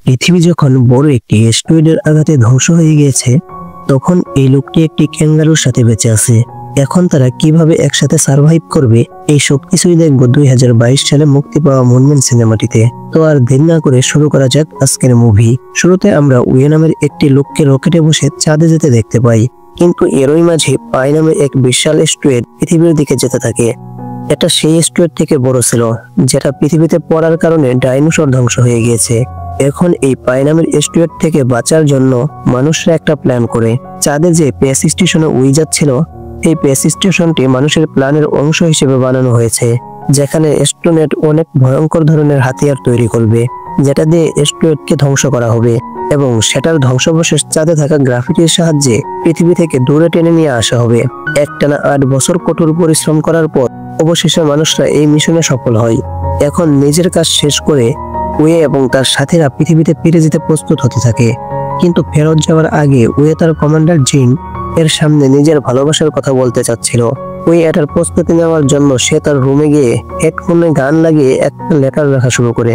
পৃথিবী যখন বড় একটি অ্যাস্টেরয়েডের আঘাতে ধ্বংস হয়ে গিয়েছে, তখন এই লোকটি একটি ক্যাঙ্গারুর সাথে বেঁচে আছে। এখন তারা কিভাবে একসাথে সার্ভাইভ করবে, এই সবকিছুই দেখবো 2022 সালে মুক্তি পাওয়া মুনমিন সিনেমাটিতে। তো আর দেরি না করে শুরু করা যাক আজকের মুভি। শুরুতে আমরা ওয়ে নামের একটি লোককে রকেটে বসে চাঁদে যেতে দেখতে পাই, কিন্তু এরই মাঝে পাই নামে এক বিশাল অ্যাস্টেরয়েড পৃথিবীর দিকে যেতে থাকে। এটা সেই অ্যাস্টেরয়েড থেকে বড় ছিল, যেটা পৃথিবীতে পড়ার কারণে ডাইনোসর ধ্বংস হয়ে গিয়েছে। এখন এই পাই নামের অ্যাস্টেরয়েড থেকে বাঁচার জন্য মানুষরা একটা প্ল্যান করে। চাঁদে যে স্পেস স্টেশনে উই যাচ্ছিল, এই স্পেস স্টেশনটি মানুষের প্ল্যানের অংশ হিসেবে বানানো হয়েছে, যেখানে অ্যাস্ট্রোনট অনেক ভয়ঙ্কর ধরনের হাতিয়ার তৈরি করবে, যেটা দিয়ে অ্যাস্টেরয়েডকে ধ্বংস করা হবে এবং সেটার ধ্বংসাবশেষ চাঁদে থাকা গ্রাফিটির সাহায্যে পৃথিবী থেকে দূরে টেনে নিয়ে আসা হবে। একটানা 8 বছর কঠোর পরিশ্রম করার পর অবশেষে মানুষরা এই মিশনে সফল হয়। এখন নিজের কাজ শেষ করে ওয়ে এবং তার সাথীরা পৃথিবীতে ফিরে যেতে প্রস্তুত হতে থাকে। কিন্তু ফেরত যাওয়ার আগে ওয়ে তার কমান্ডার জিং এর সামনে নিজের ভালোবাসার কথা বলতে চাচ্ছিল। ওয়ে এটার প্রস্তুতি নেওয়ার জন্য সে তার রুমে গিয়ে হেডফোনে গান লাগিয়ে একটা লেটার লেখা শুরু করে।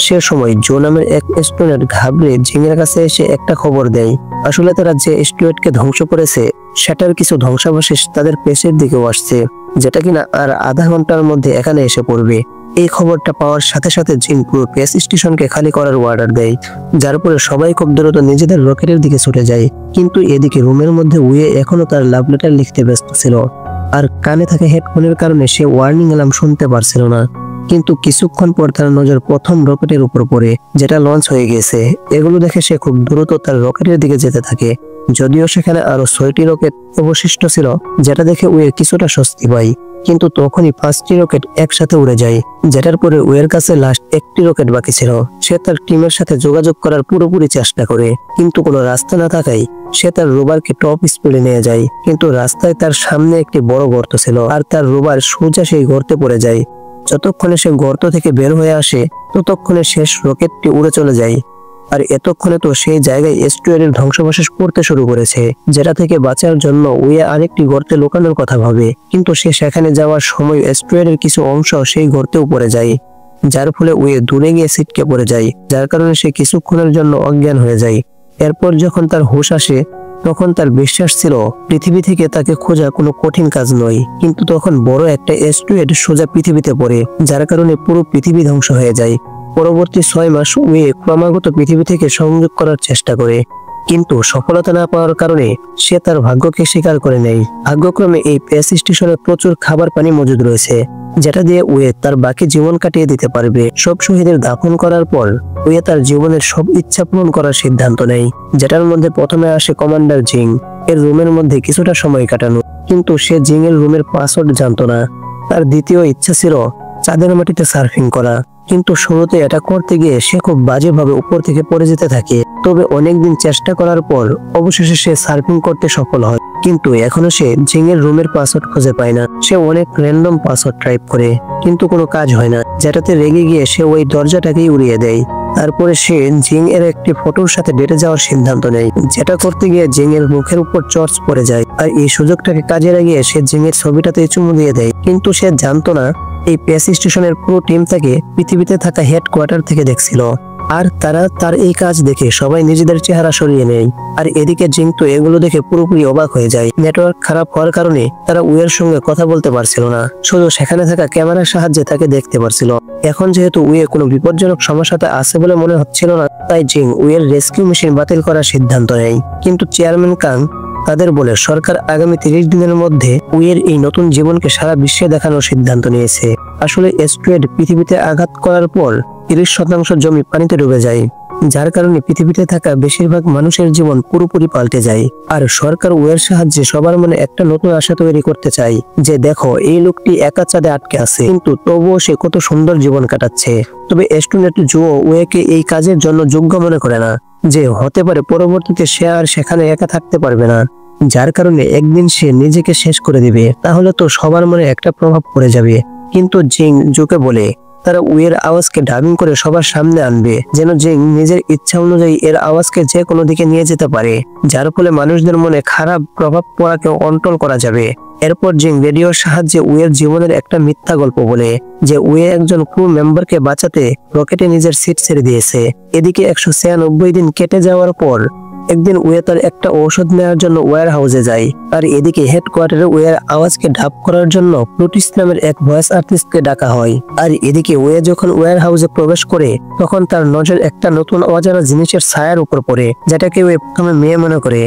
সে সময় জো নামের এক অ্যাস্ট্রোনট ঘাবড়ে জিংয়ের কাছে এসে একটা খবর দেয়। আসলে তারা যে অ্যাস্ট্রয়েডকে ধ্বংস করেছে, সেটার কিছু ধ্বংসাবশেষ তাদের পেশের দিকেও আসছে, যেটা কিনা আর আধা ঘন্টার মধ্যে এখানে এসে পড়বে। এই খবরটা পাওয়ার সাথে সাথে জিন পুরো স্পেস স্টেশনকে খালি করার অর্ডার দেয়, যার পরে সবাই খুব দ্রুত নিজেদের রকেটের দিকে ছুটে যায়। কিন্তু এদিকে রুমের মধ্যে উয়ে এখনো তার লাভ লেটার লিখতে ব্যস্ত ছিল, আর কানে থাকা হেডফোনের কারণে সে ওয়ার্নিং অ্যালার্ম শুনতে পারছিল না। কিন্তু কিছুক্ষণ পর তার নজর প্রথম রকেটের উপর পড়ে, যেটা লঞ্চ হয়ে গেছে। এগুলো দেখে সে খুব দ্রুত তার রকেটের দিকে যেতে থাকে, যদিও সেখানে আরো 6টি রকেট অবশিষ্ট ছিল, যেটা দেখে ওয়ে কিছুটা স্বস্তি পায়। কিন্তু তখনই 5টি রকেট একসাথে উড়ে যায়, যেটার পরে ওয়ের কাছে লাস্ট একটি রকেট বাকি ছিল। সে তার টিমের সাথে যোগাযোগ করার পুরোপুরি চেষ্টা করে, কিন্তু কোনো রাস্তা না থাকায় সে তার রোভারকে টপ স্পিডে নিয়ে যায়। কিন্তু রাস্তায় তার সামনে একটি বড় গর্ত ছিল, আর তার রোভার সোজা সেই গর্তে পড়ে যায়। যতক্ষণে সে গর্ত থেকে বের হয়ে আসে, ততক্ষণে শেষ রকেটটি উড়ে চলে যায়। আর এতক্ষণে তো সেই জায়গায় অ্যাস্ট্রয়েডের ধ্বংসাবশেষ পড়তে শুরু করেছে, যেটা থেকে বাঁচার জন্য ওয়ে আরেকটি গর্তে লুকানোর কথা ভাবে। কিন্তু সে সেখানে যাওয়ার সময় অ্যাস্ট্রয়েডের কিছু অংশ সেই গর্তেও পড়ে যায়, যার ফলে ওয়ে দূরে গিয়ে ছিটকে পড়ে যায়, যার কারণে সে কিছুক্ষণের জন্য অজ্ঞান হয়ে যায়। এরপর যখন তার হুঁশ আসে, তখন তার বিশ্বাস ছিল পৃথিবী থেকে তাকে খোঁজা কোনো কঠিন কাজ নয়। কিন্তু তখন বড় একটা অ্যাস্ট্রয়েড সোজা পৃথিবীতে পড়ে, যার কারণে পুরো পৃথিবী ধ্বংস হয়ে যায়। পরবর্তী 6 মাস ওয়ে ক্রমাগত পৃথিবী থেকে সংযোগ করার চেষ্টা করে, কিন্তু সফলতা না পাওয়ার কারণে সে তার ভাগ্যকে স্বীকার করে নেয়। ভাগ্যক্রমে এই স্পেস স্টেশনে প্রচুর খাবার পানি মজুদ রয়েছে, যেটা দিয়ে ওয়ে তার বাকি জীবন কাটিয়ে দিতে পারবে। সব শহীদের দাফন করার পর ওয়ে তার জীবনের সব ইচ্ছা পূরণ করার সিদ্ধান্ত নেয়, যেটার মধ্যে প্রথমে আসে কমান্ডার জিং এর রুমের মধ্যে কিছুটা সময় কাটানো। কিন্তু সে জিং এর রুমের পাসওয়ার্ড জানতো না। তার দ্বিতীয় ইচ্ছা ছিল চাঁদের মাটিতে সার্ফিং করা, কিন্তু শুরুতে এটা করতে গিয়ে সে খুব বাজেভাবে উপর থেকে পড়ে যেতে থাকে। তবে অনেকদিন চেষ্টা করার পর অবশেষে সে সার্ফিং করতে সফল হয়। কিন্তু এখনো সে জিং এর রুমের পাসওয়ার্ড খুঁজে পায় না। সে অনেক র্যান্ডম পাসওয়ার্ড টাইপ করে, কিন্তু কোনো কাজ হয় না, যেটাতে রেগে গিয়ে সে ওই দরজাটাকেই উড়িয়ে দেয়। তারপরে সে জিং এর একটি ফটোর সাথে ডেটে যাওয়ার সিদ্ধান্ত নেয়, যেটা করতে গিয়ে জিং এর মুখের উপর টর্চ পড়ে যায়। আর এই সুযোগটাকে কাজে লাগিয়ে সে জিং এর ছবিটাতে চুমু দিয়ে দেয়। কিন্তু সে জানতো না এই স্পেস স্টেশনের পুরো টিম তাকে পৃথিবীতে থাকা হেডকোয়ার্টার থেকে দেখছিল, আর তারা তার এই কাজ দেখে সবাই নিজেদের চেহারা সরিয়ে নেয়। আর এদিকে জিং তো এগুলো দেখে পুরোপুরি অবাক হয়ে যায়। নেটওয়ার্ক খারাপ হওয়ার কারণে তারা উয়ের সঙ্গে কথা বলতে পারছিল না, শুধু সেখানে থাকা ক্যামেরার সাহায্যে তাকে দেখতে পারছিল। এখন যেহেতু উয়ে কোনো বিপজ্জনক সমস্যাতে আছে বলে মনে হচ্ছিল না, তাই জিং উয়ের রেস্কিউ মিশন বাতিল করার সিদ্ধান্ত নেয়। কিন্তু চেয়ারম্যান কাং তাদের বলে সরকার আগামী 30 দিনের মধ্যে উয়ের এই নতুন জীবনকে সারা বিশ্বে দেখানোর সিদ্ধান্ত নিয়েছে। আসলে অ্যাস্ট্রয়েড পৃথিবীতে আঘাত করার পর 30% জমি পানিতে ডুবে যায়, যার কারণে পৃথিবীতে থাকা বেশিরভাগ মানুষের জীবন পুরোপুরি পাল্টে যায়। আর সরকার ওয়ের সাহায্যে সবার মনে একটা নতুন আশা তৈরি করতে চায়, যে দেখো এই লোকটি একা চাঁদে আটকে আছে, কিন্তু তবুও সে কত সুন্দর জীবন কাটাচ্ছে। তবে অ্যাস্ট্রোনট জো ওয়েকে এই কাজের জন্য যোগ্য মনে করে না, যে হতে পারে পরবর্তীতে সে আর সেখানে একা থাকতে পারবে না, যার কারণে একদিন সে নিজেকে শেষ করে দিবে। তাহলে তো সবার মনে একটা প্রভাব পড়ে যাবে। কিন্তু জিং জোকে বলে তারা উইয়ের আওয়াজকে ডাবিং করে সবার সামনে আনবে, যেন জিং নিজের ইচ্ছা অনুযায়ী এর আওয়াজকে যে কোনো দিকে নিয়ে যেতে পারে, যার ফলে মানুষদের মনে খারাপ প্রভাব পড়াকে কন্ট্রোল করা যাবে। এরপর জিং রেডিওর সাহায্যে উইয়ের জীবনের একটা মিথ্যা গল্প বলে যে উইয়ে একজন ক্রু মেম্বারকে বাঁচাতে রকেটে নিজের সিট ছেড়ে দিয়েছে। এদিকে 196 দিন কেটে যাওয়ার পর একদিন উইয়ে তার একটা ঔষধ নেওয়ার জন্য ওয়্যার হাউসে যায়, আর এদিকে হেডকোয়ার্টারে উইয়ের আওয়াজকে ডাব করার জন্য প্লুটিস নামের এক ভয়েস আর্টিস্টকে ডাকা হয়। আর এদিকে উইয়ে যখন ওয়্যার হাউসে প্রবেশ করে তখন তার নজর একটা নতুন অজানা জিনিসের ছায়ার উপর পড়ে, যেটাকে উইয়ে প্রথমে মেয়ে মনে করে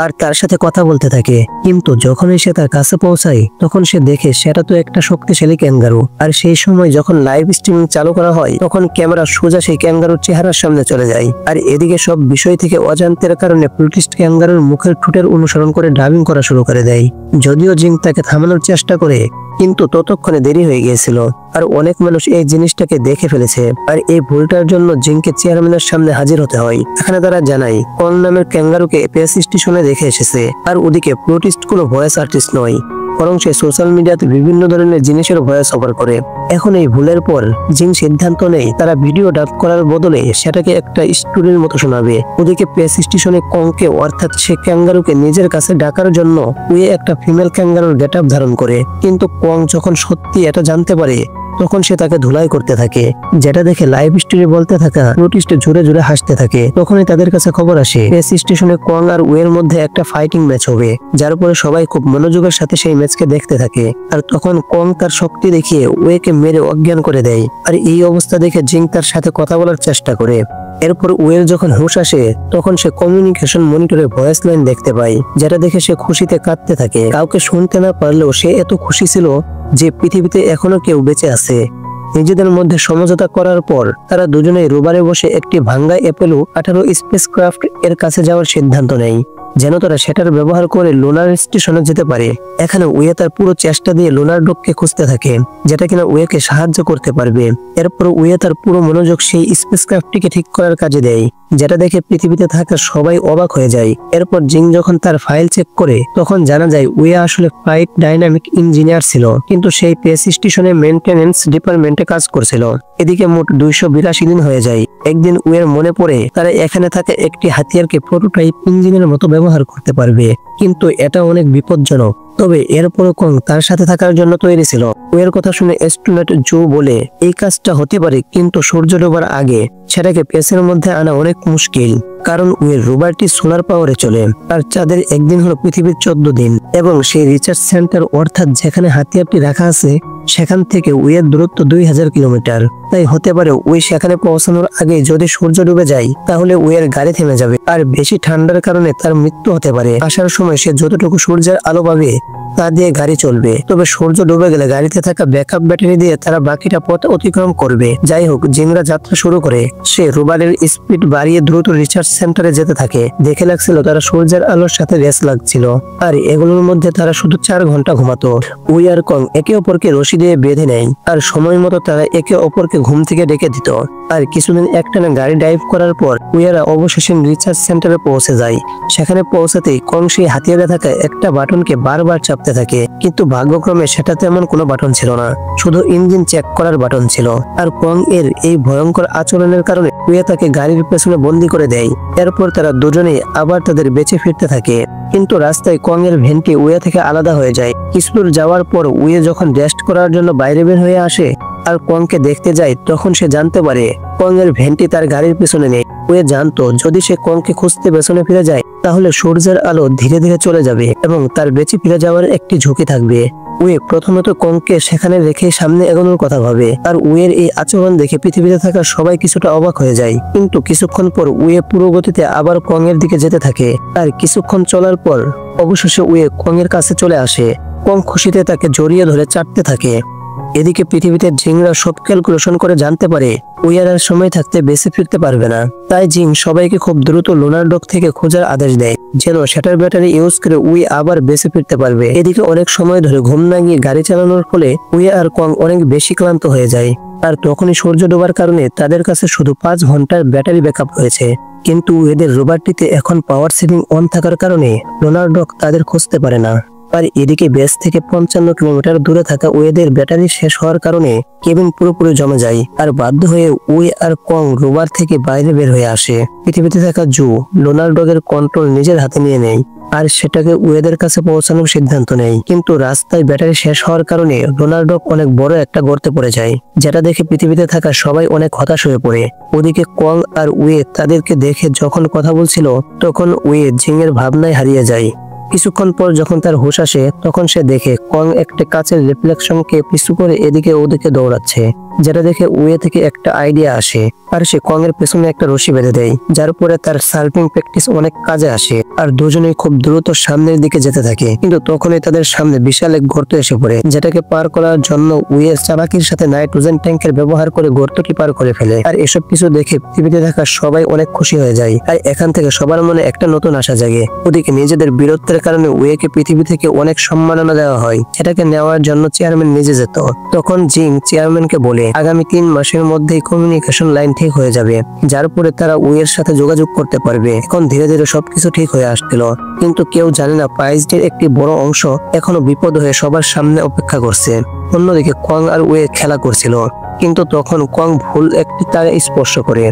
আর তার সাথে কথা বলতে থাকে। কিন্তু যখনই সে তার কাছে পৌঁছায় তখন সে দেখে সেটা তো একটা শক্তিশালী ক্যাঙ্গারু। আর সেই সময় যখন লাইভ স্ট্রিমিং চালু করা হয় তখন ক্যামেরা সোজা সেই ক্যাঙ্গারুর চেহারার সামনে চলে যায়। আর এদিকে সব বিষয় থেকে অজান্তের কারণে প্লুটিস ক্যাঙ্গারুর মুখের ঠোঁটের অনুসরণ করে ডাবিং করা শুরু করে দেয়। যদিও জিং তাকে থামানোর চেষ্টা করে, কিন্তু ততক্ষণে দেরি হয়ে গিয়েছিল আর অনেক মানুষ এই জিনিসটাকে দেখে ফেলেছে। আর এই ভুলটার জন্য জিংকে চেয়ারম্যানের সামনে হাজির হতে হয়। এখানে তারা জানায় কং নামের ক্যাঙ্গারুকে পেস স্টেশনে দেখে এসেছে, আর ওদিকে প্লুটিস্ট কোনো ভয়েস আর্টিস্ট নয়, বরং সে সোশ্যাল মিডিয়াতে বিভিন্ন ধরনের জিনিসের ভয়েস ওভার করে। এখন এই ভুলের পর জিং সিদ্ধান্ত নেয় তারা ভিডিও ডাব করার বদলে সেটাকে একটা স্টোরির মতো শোনাবে। ওদিকে পেস স্টেশনে কংকে অর্থাৎ সে ক্যাঙ্গারুকে নিজের কাছে ডাকার জন্য উইয়ে একটা ফিমেল ক্যাঙ্গারুর গেটআপ ধারণ করে। কিন্তু কং যখন সত্যি এটা জানতে পারে তখন সে তাকে ধুলাই করতে থাকে, যেটা দেখে লাইভ স্টোরি বলতে থাকা প্লুটিস্ট জোরে জোরে হাসতে থাকে। তখনই তাদের কাছে খবর আসে পেস স্টেশনে কং আর উইয়ের মধ্যে একটা ফাইটিং ম্যাচ হবে, যার পরে সবাই খুব মনোযোগের সাথে সেই ম্যাচকে দেখতে থাকে। আর তখন কং তার শক্তি দেখিয়ে উইয়েকে মেরে অজ্ঞান করে দেয়। আর এই অবস্থা দেখে জিং তার সাথে কথা বলার চেষ্টা করে। এরপর উইয়ের যখন হুঁশ আসে তখন সে কমিউনিকেশন মনিটরে ভয়েস লাইন দেখতে পায়, যেটা দেখে সে খুশিতে কাঁদতে থাকে। কাউকে শুনতে না পারলেও সে এত খুশি ছিল যে পৃথিবীতে এখনো কেউ বেঁচে আছে। নিজেদের মধ্যে সমঝোতা করার পর তারা দুজনেই রোবারে বসে একটি ভাঙ্গা অ্যাপোলো 18 স্পেসক্রাফট এর কাছে যাওয়ার সিদ্ধান্ত নেয়, যেন তারা সেটার ব্যবহার করে লুনার স্টেশনে যেতে পারে। এখানে উইয়ে তার পুরো চেষ্টা দিয়ে লুনার ডককে খুঁজতে থাকে, যেটা কিনা উইয়েকে সাহায্য করতে পারবে। এরপর উইয়ে তার পুরো মনোযোগ সেই স্পেসক্রাফটটিকে ঠিক করার কাজে দেয়, যেটা দেখে পৃথিবীতে থাকা সবাই অবাক হয়ে যায়। এরপর জিং যখন তার ফাইল চেক করে তখন জানা যায় উইয়ে আসলে ফ্লাইট ডাইনামিক ইঞ্জিনিয়ার ছিল, কিন্তু সেই পেস স্টেশনে মেইনটেনেন্স ডিপার্টমেন্টে কাজ করছিল। এদিকে মোট 282 দিন হয়ে যায়। একদিন উইয়ের মনে পড়ে তারা এখানে থাকা একটি হাতিয়ারকে প্রোটোটাইপ ইঞ্জিনের মতো ব্যবহার করতে পারবে, কিন্তু এটা অনেক বিপজ্জনক। তবে এরপরও কং তার সাথে থাকার জন্য তৈরি ছিল। উইয়ের কথা শুনে অ্যাস্ট্রোনট জো বলে এই কাজটা হতে পারে, কিন্তু সূর্য ডোবার আগে সেটাকে পেসের মধ্যে আনা অনেক মুশকিল, কারণ উইয়ের রোভারটি সোলার পাওয়ারে চলে। আর চাঁদের একদিন হলো পৃথিবীর 14 দিন, এবং সেই রিসার্চ সেন্টার অর্থাৎ যেখানে হাতিয়ারটি রাখা আছে সেখান থেকে উইয়ের দূরত্ব 2000 কিলোমিটার। তাই হতে পারে উই সেখানে পৌঁছানোর আগে যদি সূর্য ডুবে যায় তাহলে উইয়ের গাড়ি থেমে যাবে, আর বেশি ঠান্ডার কারণে তার মৃত্যু হতে পারে। আসার সময় সে যতটুকু সূর্যের আলো পাবে তা দিয়ে গাড়ি চলবে, তবে সূর্য ডুবে গেলে গাড়িতে থাকা ব্যাকআপ ব্যাটারি দিয়ে তারা বাকিটা পথ অতিক্রম করবে। যাই হোক, জিংরা যাত্রা শুরু করে। সে রোভারের স্পিড বাড়িয়ে দ্রুত রিসার্চ সেন্টারে যেতে থাকে। দেখে লাগছিল তারা সূর্যের আলোর সাথে রেস লাগছিল, আর এগুলোর মধ্যে তারা শুধু 4 ঘন্টা ঘুমাতো। উই আর কং একে অপরকে রশি দিয়ে বেঁধে নেয়, আর সময় মতো তারা একে অপরকে ঘুম থেকে ডেকে দিত। আর কিছুদিন একটানা গাড়ি ড্রাইভ করার পর উইয়ারা অবশেষে রিসার্চ সেন্টারে পৌঁছে যায়। সেখানে পৌঁছাতেই কং সেই হাতিয়ারে থাকা একটা বাটনকে বারবার চাপতে থাকে, কিন্তু ভাগ্যক্রমে সেটা তেমন কোনো বাটন ছিল না, শুধু ইঞ্জিন চেক করার বাটন ছিল। আর কং এর এই ভয়ঙ্কর আচরণের কারণে উইয়া তাকে গাড়ির পেছনে বন্দি করে দেয়। এরপর তারা দুজনেই আবার তাদের বেঁচে ফিরতে থাকে, কিন্তু রাস্তায় কং এর ভ্যানটি উইয়া থেকে আলাদা হয়ে যায়। কিছু দূর যাওয়ার পর উইয়া যখন রেস্ট করার জন্য বাইরে বের হয়ে আসে আর কংকে দেখতে যায়, তখন সে জানতে পারে কং এর ভ্যানটি তার গাড়ির পেছনে নেই। উইয়া জানতো যদি সে কংকে খুঁজতে পেছনে ফিরে যায় তাহলে সূর্যের আলো ধীরে ধীরে চলে যাবে এবং তার বেঁচে ফিরে যাওয়ার একটি ঝুঁকি থাকবে। উইয়ে প্রথমত কংকে সেখানে রেখে সামনে এগোনোর কথা ভাবে, আর উইয়ের এই আচরণ দেখে পৃথিবীতে থাকা সবাই কিছুটা অবাক হয়ে যায়। কিন্তু কিছুক্ষণ পর উইয়ে পুরো গতিতে আবার কং এর দিকে যেতে থাকে, আর কিছুক্ষণ চলার পর অবশেষে উইয়ে কং এর কাছে চলে আসে। কং খুশিতে তাকে জড়িয়ে ধরে চাটতে থাকে। এদিকে পৃথিবীতে জিংরা সব ক্যালকুলেশন করে জানতে পারে উইয়ার আর সময় থাকতে বেঁচে ফিরতে পারবে না। তাই জিং সবাইকে খুব দ্রুত লুনার ডক থেকে খোঁজার আদেশ দেয়, যেন সেটার ব্যাটারি ইউজ করে উই আবার বেঁচে ফিরতে পারবে। এদিকে অনেক সময় ধরে ঘুম না গিয়ে গাড়ি চালানোর ফলে উইয়া আর কং অনেক বেশি ক্লান্ত হয়ে যায়। আর তখনই সূর্য ডোবার কারণে তাদের কাছে শুধু 5 ঘন্টার ব্যাটারি ব্যাকআপ রয়েছে। কিন্তু এদের রোভারটিতে এখন পাওয়ার সেভিং অন থাকার কারণে লুনার ডক তাদের খুঁজতে পারে না। আর এদিকে বেস থেকে 55 কিলোমিটার দূরে থাকা ওয়েদের ব্যাটারি শেষ হওয়ার কারণে কেবিন পুরোপুরি জমে যায় আর বাধ্য হয়ে ওয়ে আর কং রোভার থেকে বাইরে বের হয়ে আসে। পৃথিবীতে থাকা জো লোনার ডগের কন্ট্রোল নিজের হাতে নিয়ে নেয় আর সেটাকে ওয়েদের কাছে পৌঁছানোর সিদ্ধান্ত নেয়। কিন্তু রাস্তায় ব্যাটারি শেষ হওয়ার কারণে রোনাল্ডো অনেক বড় একটা গর্তে পড়ে যায়, যেটা দেখে পৃথিবীতে থাকা সবাই অনেক হতাশ হয়ে পড়ে। ওদিকে কং আর ওয়ে তাদেরকে দেখে যখন কথা বলছিল তখন ওয়ে জিং এর ভাবনায় হারিয়ে যায়। কিছুক্ষণ পর যখন তার হুঁশ আসে তখন সে দেখে কং একটা কাচের রিফ্লেকশনকে পিছু করে এদিকে ওদিকে দৌড়াচ্ছে, যেটা দেখে ওয়ে থেকে একটা আইডিয়া আসে আর সে কং এর পেছনে একটা রশি বেঁধে দেয়, যার উপরে তার সার্ফিং প্র্যাকটিস অনেক কাজে আসে। আর দুজনেই খুব দ্রুত সামনের দিকে যেতে থাকে, কিন্তু তখনই তাদের সামনে বিশাল এক গর্ত এসে পড়ে, যেটাকে পার করার জন্য ওয়ে চালাকির সাথে নাইট্রোজেন ট্যাঙ্কের ব্যবহার করে গর্তটি পার করে ফেলে। আর এসব কিছু দেখে পৃথিবীতে থাকা সবাই অনেক খুশি হয়ে যায় আর এখান থেকে সবার মনে একটা নতুন আশা জাগে। ওদিকে নিজেদের বীরত্বের কারণে ওয়েকে পৃথিবী থেকে অনেক সম্মাননা দেওয়া হয়, সেটাকে নেওয়ার জন্য চেয়ারম্যান নিজে যেত। তখন জিং চেয়ারম্যানকে বলে আগামী 3 মাসের মধ্যেই কমিউনিকেশন লাইন ঠিক হয়ে যাবে, যার পরে তারা ওয়ের সাথে যোগাযোগ করতে পারবে। এখন ধীরে ধীরে সবকিছু ঠিক হয়ে আসছিল, কিন্তু কেউ জানে না পাইজের একটি বড় অংশ এখনো বিপদ হয়ে সবার সামনে অপেক্ষা করছে। অন্যদিকে কং আর ওয়ে খেলা করছিল, কিন্তু তখন কং ভুল একটি তারে স্পর্শ করে,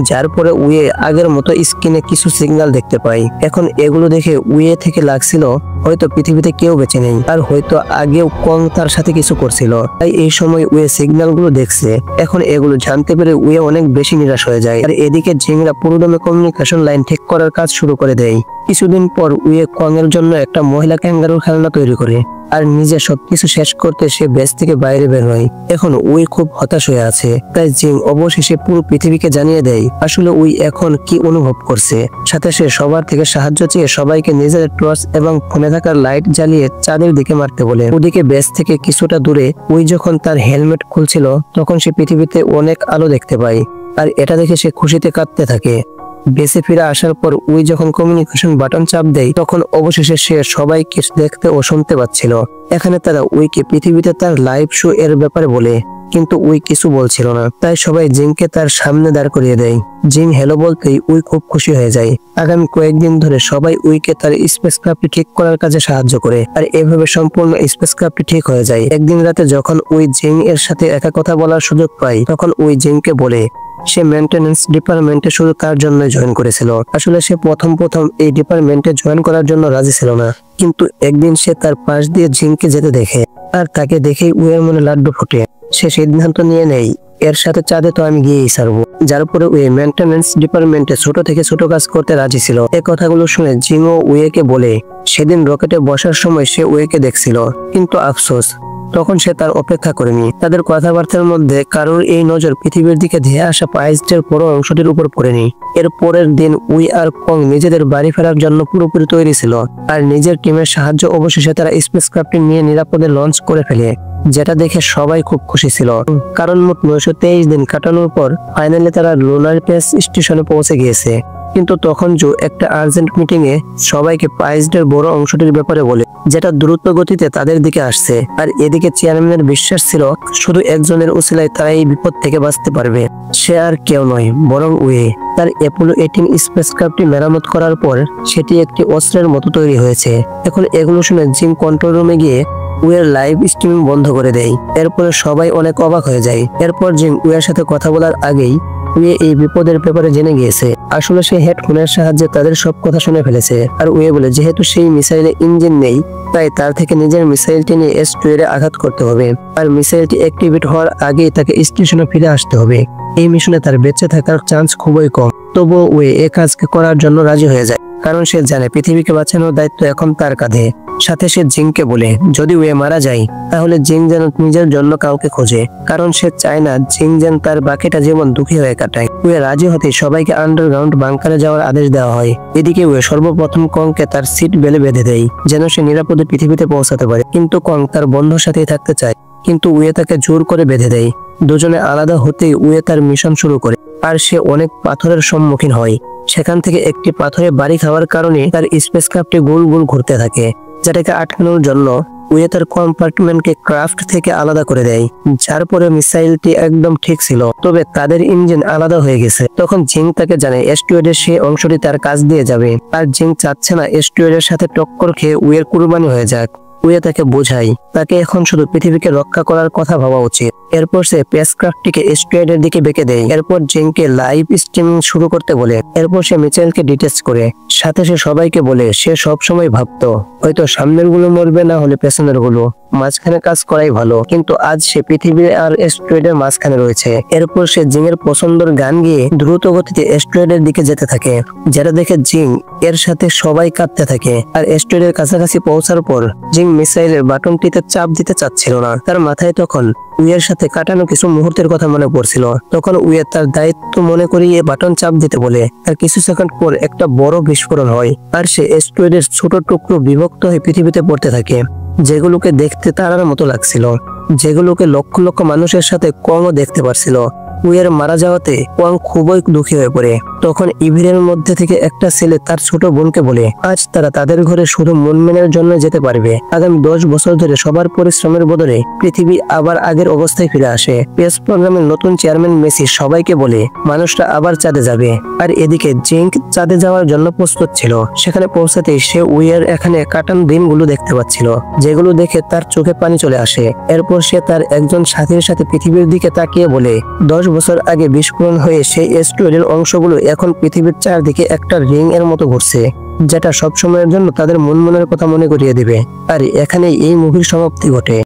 যার পরে ওয়ে আগের মতো স্ক্রিনে কিছু সিগন্যাল দেখতে পায়। এখন এগুলো দেখে ওয়ে থেকে লাগছিল হয়তো পৃথিবীতে কেউ বেঁচে নেই, আর হয়তো আগেও কং তার সাথে কিছু করছিল, তাই এই সময় ওয়ে সিগন্যালগুলো দেখছে। এখন এগুলো জানতে পেরে ওয়ে অনেক বেশি নিরাশ হয়ে যায়। আর এদিকে জিংরা পুরোদমে কমিউনিকেশন লাইন ঠিক করার কাজ শুরু করে দেয়। কিছুদিন পর ওয়ে কং এর জন্য একটা মহিলা ক্যাঙ্গারুর খেলনা তৈরি করে আর নিজে সবকিছু শেষ করতে সে বেস থেকে বাইরে বের হয়। এখন ওই খুব হতাশ হয়ে আছে, তাই জিং অবশেষে পুরো পৃথিবীকে জানিয়ে দেয় আসলে ওই এখন কি অনুভব করছে। সাথে সে সবার থেকে সাহায্য চেয়ে সবাইকে নিজের টর্চ এবং ফোনে থাকা লাইট জ্বালিয়ে চাঁদের দিকে মারতে বলে। ওদিকে বেস থেকে কিছুটা দূরে ওই যখন তার হেলমেট খুলছিল তখন সে পৃথিবীতে অনেক আলো দেখতে পায়, আর এটা দেখে সে খুশিতে কাঁদতে থাকে। বেসে ফিরে আসার পর ওই যখন কমিউনিকেশন বাটন চাপ দেয় তখন অবশেষে সে সবাইকে দেখতে ও শুনতে পাচ্ছিল। এখানে তারা ওইকে পৃথিবীতে তার লাইভ শো এর ব্যাপারে বলে, কিন্তু ওই কিছু বলছিল না, তাই সবাই জিংকে তার সামনে দাঁড় করিয়ে দেয়। জিং হ্যালো বলতেই ওই খুব খুশি হয়ে যায়। আগামী কয়েকদিন ধরে সবাই ওইকে তার স্পেস ক্রাফটটি ঠিক করার কাজে সাহায্য করে, আর এভাবে সম্পূর্ণ স্পেস ক্রাফটটি ঠিক হয়ে যায়। একদিন রাতে যখন ওই জিং এর সাথে একা কথা বলার সুযোগ পায় তখন ওই জিংকে বলে সে মেইনটেনেন্স ডিপার্টমেন্টে শুধু তার জন্য জয়েন করেছিল। আসলে সে প্রথম এই ডিপার্টমেন্টে জয়েন করার জন্য রাজি ছিল না, কিন্তু একদিন সে তার পাশ দিয়ে জিংকে যেতে দেখে, আর তাকে দেখেই ওয়ের মনে লাড্ডু ফুটে। সে সিদ্ধান্ত নিয়ে নেয় এর সাথে চাঁদে তো আমি গিয়েই ছাড়বো, যার পরে ওয়ে মেইনটেনেন্স ডিপার্টমেন্টে ছোট থেকে ছোট কাজ করতে রাজি ছিল। এই কথাগুলো শুনে জিংও ওয়েকে বলে সেদিন রকেটে বসার সময় সে ওয়েকে দেখছিল, কিন্তু আফসোস তখন সে তার অপেক্ষা করেনি। তাদের কথাবার্তার মধ্যে কারোর এই নজর পৃথিবীর দিকে ধেয়ে আসা পাইজের বড় অংশটির উপর পড়েনি। এর পরের দিন উই আর কং নিজেদের বাড়ি ফেরার জন্য পুরোপুরি তৈরি ছিল, আর নিজের টিমের সাহায্য অবশেষে তারা স্পেস ক্রাফটটি নিয়ে নিরাপদে লঞ্চ করে ফেলে, যেটা দেখে সবাই খুব খুশি ছিল। কারণ মোট 923 দিন কাটানোর পর ফাইনালি তারা লুনার বেস স্টেশনে পৌঁছে গিয়েছে। কিন্তু তখন জো একটা আর্জেন্ট মিটিং এ সবাইকে পাইজের বড় অংশটির ব্যাপারে বলে, যেটা দ্রুত গতিতে তাদের দিকে আসছে। আর এদিকে চেয়ারম্যানের বিশ্বাস ছিল শুধু একজনের উসিলায় তারা এই বিপদ থেকে বাঁচতে পারবে। সে আর কেউ নয় বরং ওয়ে। তার অ্যাপোলো 18 স্পেসক্রাফটটি মেরামত করার পর সেটি একটি অস্ত্রের মতো তৈরি হয়েছে। এখন এগুলো শুনে জিম কন্ট্রোল রুমে গিয়ে ওয়ের লাইভ স্ট্রিমিং বন্ধ করে দেয়। এরপরে সবাই অনেক অবাক হয়ে যায়। এরপর জিম ওয়ের সাথে কথা বলার আগেই ওয়ে এই বিপদের ব্যাপারে জেনে গিয়েছে। আসলে সে হেডফোনের সাহায্যে তাদের সব কথা শুনে ফেলেছে। আর ওয়ে বলে যেহেতু সেই মিসাইলে ইঞ্জিন নেই তাই তার থেকে নিজের মিসাইলটি নিয়ে S2 এ আঘাত করতে হবে, আর মিসাইলটি অ্যাক্টিভেট হওয়ার আগেই তাকে স্টেশনে ফিরে আসতে হবে। এই মিশনে তার বেঁচে থাকার চান্স খুবই কম, তবুও ওয়ে এ কাজকে করার জন্য রাজি হয়ে যায়, কারণ সে জানে পৃথিবীকে বাঁচানোর দায়িত্ব এখন তার কাঁধে। সাথে সে জিংকে বলে যদি ওয়ে মারা যায় তাহলে জিং যেন নিজের জন্য কাউকে খোঁজে, কারণ সে চায় না জিং যেন তার বাকিটা জীবন দুঃখী হয়ে কাটায়। ওয়ে রাজি হতে সবাইকে আন্ডারগ্রাউন্ড বাংকারে যাওয়ার আদেশ দেওয়া হয়। এদিকে ওয়ে সর্বপ্রথম কংকে তার সিট বেলে বেঁধে দেয় যেন সে নিরাপদে পৃথিবীতে পৌঁছাতে পারে, কিন্তু কং তার বন্ধুর সাথেই থাকতে চায়, কিন্তু ওয়ে তাকে জোর করে বেঁধে দেয়। দুজনে আলাদা হতেই ওয়ে তার মিশন শুরু করে, আর সে অনেক পাথরের সম্মুখীন হয়। সেখান থেকে একটি পাথরে বাড়ি খাওয়ার কারণে তার স্পেসক্রাফটটি গোল গোল ঘুরতে থাকে, যেটাকে আটকানোর জন্য ওয়ে তার কম্পার্টমেন্টকে ক্রাফট থেকে আলাদা করে দেয়। যার পরে মিসাইলটি একদম ঠিক ছিল, তবে তাদের ইঞ্জিন আলাদা হয়ে গেছে। তখন জিং তাকে জানায় S2 এর সেই অংশটি তার কাজ দিয়ে যাবে, আর জিং চাচ্ছে না S2 এর সাথে টক্কর খেয়ে ওয়ের কুরবানি হয়ে যাক। উয়ে তাকে বোঝায় তাকে এখন শুধু পৃথিবীকে রক্ষা করার কথা ভাবা উচিত। এরপর সে স্পেসক্রাফটটিকে এস্ট্রয়েডের দিকে বেঁকে দেয়। এরপর জিংকে লাইভ স্ট্রিমিং শুরু করতে বলে। এরপর সে মিচেলকে ডিটেচ করে। সাথে সে সবাইকে বলে সে সব সময় ভাবতো হয়তো সামনের গুলো মরবে, না হলে পেছনের গুলো, মাঝখানে কাজ করাই ভালো। কিন্তু আজ সে পৃথিবী আর এস্ট্রয়েডের মাঝখানে রয়েছে। এরপর সে জিং এর পছন্দের গান গিয়ে দ্রুত গতিতে এস্ট্রয়েডের দিকে যেতে থাকে, যেটা দেখে জিং এর সাথে সবাই কাঁদতে থাকে। আর এস্ট্রয়েডের কাছাকাছি পৌঁছার পর জিং মিসাইলের বাটনটিতে চাপ দিতে চাচ্ছিল না। তার মাথায় তখন উইয়ের সাথে কাটানো কিছু মুহূর্তের কথা মনে পড়ছিল। তখন উইয়ে তার দায়িত্ব মনে করিয়ে বাটন চাপ দিতে বলে। আর কিছু সেকেন্ড পর একটা বড় বিস্ফোরণ হয়, আর সে এস্ট্রয়েডের ছোট টুকরো বিভক্ত হয়ে পৃথিবীতে পড়তে থাকে, যেগুলোকে দেখতে তারার মতো লাগছিল, যেগুলোকে লক্ষ লক্ষ মানুষের সাথে কমও দেখতে পারছিল। উইয়ের মারা যাওয়াতে ওয়াং খুবই দুঃখী হয়ে পড়ে। তখন ইভিরের মধ্যে থেকে একটা ছেলে তার ছোট বোনকে বলে আজ তারা তাদের ঘরে শুধু মুনমেনের জন্য যেতে পারবে। আগামী 10 বছর ধরে সবার পরিশ্রমের বদলে পৃথিবী আবার আগের অবস্থায় ফিরে আসে। স্পেস প্রোগ্রামের নতুন চেয়ারম্যান মেসি সবাইকে বলে মানুষরা আবার চাঁদে যাবে। আর এদিকে জিঙ্ক চাঁদে যাওয়ার জন্য প্রস্তুত ছিল। সেখানে পৌঁছাতেই সে উইয়ের এখানে কাটানো দিনগুলো দেখতে পাচ্ছিল, যেগুলো দেখে তার চোখে পানি চলে আসে। এরপর সে তার একজন সাথীর সাথে পৃথিবীর দিকে তাকিয়ে বলে 10 বছর আগে বিস্ফোরণ হয়ে সেই এস্ট্রয়েডের অংশগুলো এখন পৃথিবীর চারদিকে একটা রিং এর মতো ঘুরছে, যেটা সবসময়ের জন্য তাদের মনের কথা মনে করিয়ে দিবে। আর এখানেই এই মুভির সমাপ্তি ঘটে।